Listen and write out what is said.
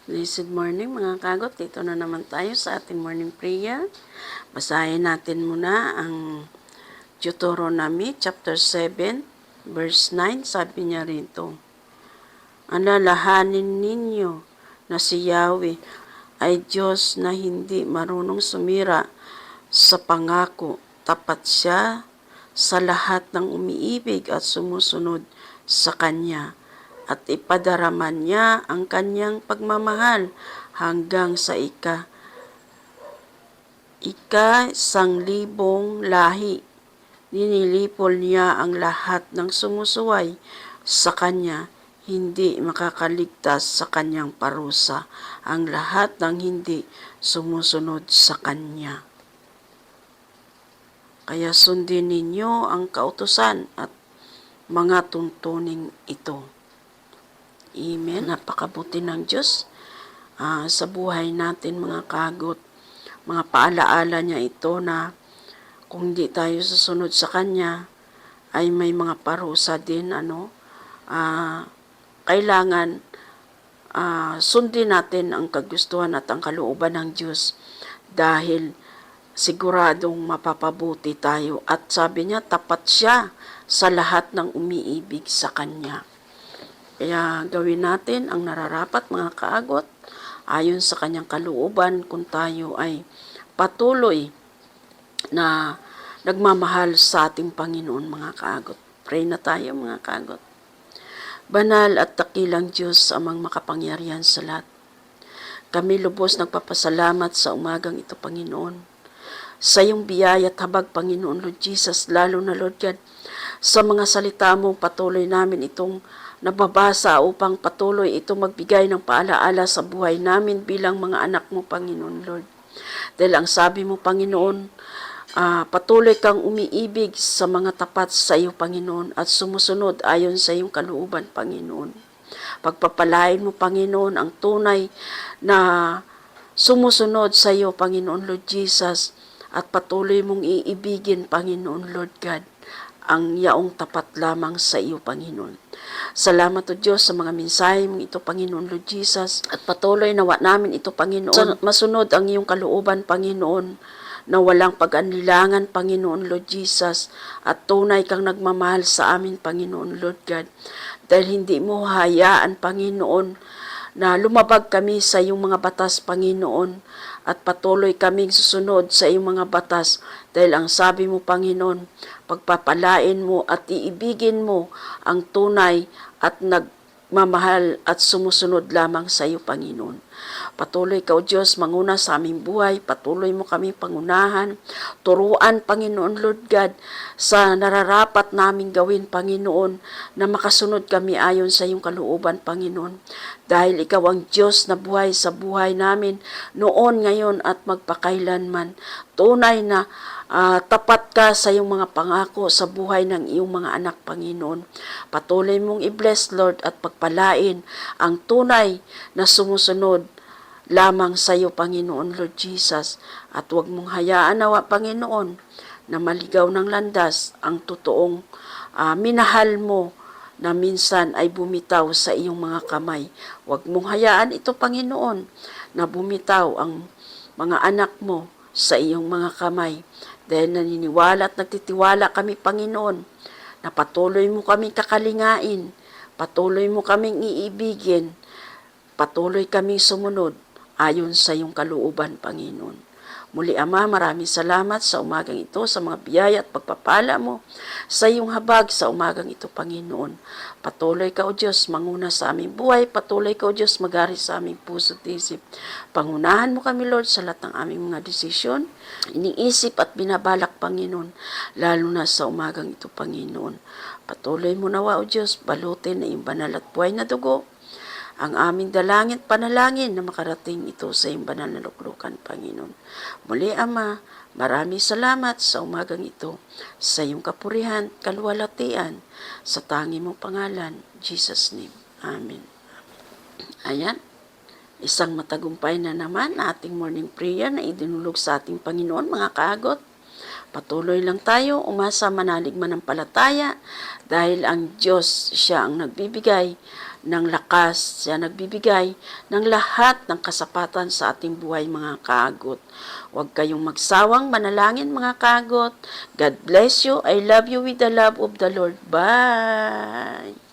Blessed morning mga kagot, dito na naman tayo sa ating morning prayer. Basahin natin muna ang Deuteronomy chapter 7 verse 9. Sabi niya rito, alalahanin ninyo na si Yahweh ay Diyos na hindi marunong sumira sa pangako. Tapat siya sa lahat ng umiibig at sumusunod sa Kanya, at ipadaraman niya ang kanyang pagmamahal hanggang sa ika-1,000 lahi. Ninilipol niya ang lahat ng sumusuway sa kanya, hindi makakaligtas sa kanyang parusa ang lahat ng hindi sumusunod sa kanya. Kaya sundin ninyo ang kautusan at mga tuntuning ito. Amen. Napakabuti ng Diyos sa buhay natin mga kagot. Mga paalaala niya ito na kung di tayo susunod sa Kanya, ay may mga parusa din. Kailangan sundin natin ang kagustuhan at ang kalooban ng Diyos dahil siguradong mapapabuti tayo. At sabi niya, tapat siya sa lahat ng umiibig sa Kanya. Kaya gawin natin ang nararapat mga kaagot ayon sa kanyang kalooban kung tayo ay patuloy na nagmamahal sa ating Panginoon mga kaagot. Pray na tayo mga kaagot. Banal at dakilang Diyos, amang makapangyarihan sa lahat, kami lubos nagpapasalamat sa umagang ito Panginoon. Sa iyong biyaya at habag Panginoon Lord Jesus, lalo na Lord God, sa mga salita mo patuloy namin itong nababasa upang patuloy ito magbigay ng paalaala sa buhay namin bilang mga anak mo, Panginoon Lord. Dahil ang sabi mo, Panginoon, patuloy kang umiibig sa mga tapat sa iyo, Panginoon, at sumusunod ayon sa iyong kalooban, Panginoon. Pagpapalain mo, Panginoon, ang tunay na sumusunod sa iyo, Panginoon Lord Jesus, at patuloy mong iibigin, Panginoon Lord God, ang yaong tapat lamang sa iyo, Panginoon. Salamat o Diyos sa mga mensahe mong ito, Panginoon Lord Jesus, at patuloy nawa namin ito, Panginoon. Masunod ang iyong kalooban, Panginoon, na walang pag-anilangan, Panginoon Lord Jesus, at tunay kang nagmamahal sa amin, Panginoon Lord God, dahil hindi mo hayaan, Panginoon, na lumabag kami sa iyong mga batas, Panginoon, at patuloy kaming susunod sa iyong mga batas dahil ang sabi mo, Panginoon, pagpapalain mo at iibigin mo ang tunay at nagmamahal at sumusunod lamang sa iyo, Panginoon. Patuloy ka, O Diyos, manguna sa aming buhay. Patuloy mo kami pangunahan. Turuan, Panginoon Lord God, sa nararapat naming gawin, Panginoon, na makasunod kami ayon sa iyong kalooban, Panginoon. Dahil ikaw ang Diyos na buhay sa buhay namin noon, ngayon at magpakailanman. Tunay na tapat ka sa iyong mga pangako sa buhay ng iyong mga anak, Panginoon. Patuloy mong i-bless, Lord, at pagpalain ang tunay na sumusunod lamang sa iyo, Panginoon Lord Jesus. At huwag mong hayaan nawa, Panginoon, na maligaw ng landas ang totoong minahal mo na minsan ay bumitaw sa iyong mga kamay. Huwag mong hayaan ito, Panginoon, na bumitaw ang mga anak mo sa iyong mga kamay. Dahil naniniwala at nagtitiwala kami, Panginoon, na patuloy mo kaming kakalingain, patuloy mo kaming iibigin, patuloy kaming sumunod ayon sa iyong kalooban, Panginoon. Muli, Ama, maraming salamat sa umagang ito, sa mga biyaya at pagpapala mo sa iyong habag sa umagang ito, Panginoon. Patuloy ka, O Diyos, manguna sa aming buhay. Patuloy ka, O Diyos, mag-ari sa aming puso at isip. Pangunahan mo kami, Lord, sa lahat ng aming mga desisyon, iniisip at binabalak, Panginoon, lalo na sa umagang ito, Panginoon. Patuloy mo nawa, O Diyos, balutin na iyong banal at buhay na dugo ang aming dalangin at panalangin na makarating ito sa iyong banal na luklukan, Panginoon. Muli, Ama, maraming salamat sa umagang ito, sa iyong kapurihan, kaluwalhatian, sa tangi mong pangalan, Jesus' name. Amen. Ayan, isang matagumpay na naman ating morning prayer na idinulog sa ating Panginoon, mga kaagot. Patuloy lang tayo, umasa, manalig, manampalataya, dahil ang Diyos, siya ang nagbibigay ng lakas. Siya nagbibigay ng lahat ng kasapatan sa ating buhay, mga kaagot. Huwag kayong magsawang manalangin, mga kaagot. God bless you. I love you with the love of the Lord. Bye!